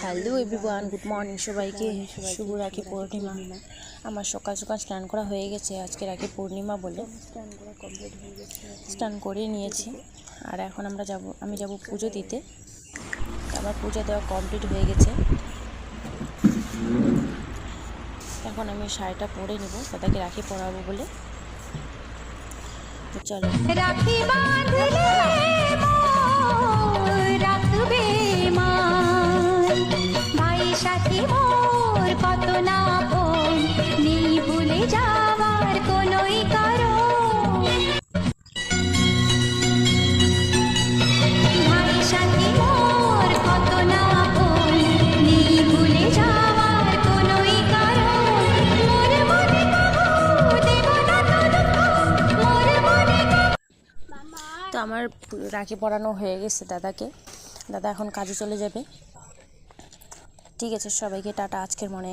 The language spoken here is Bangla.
হ্যালো এভরিওয়ান, গুড মর্নিং সবাইকে। শুভ রাখি পূর্ণিমা। আমার সকাল সকাল স্নান করা হয়ে গেছে, আজকে রাখি পূর্ণিমা বলে স্নান করে নিয়েছি। আর এখন আমি যাব পুজো দিতে। আমার পুজো দেওয়া কমপ্লিট হয়ে গেছে। এখন আমি শাড়িটা পরে নিব, দাদাকে রাখি পরাবো বলে। তো চলো। রাখি বাঁধলে রাখবে মা, ভাই সাথী মোর কত না আপন, নেই ভুলে যাওয়ার কোনোই কারণ। ভাই সাথী মোর কত না আপন, নেই ভুলে যাওয়ার কোনোই কারণ। মোর মনে কবু দেব না তো দুঃখ, মোর মনে তো আমার রাখি পরানো হয়ে গেছে দাদাকে। দাদা এখন কাজে চলে যাবে। ঠিক আছে, সবাইকে টাটা আজকের মনে।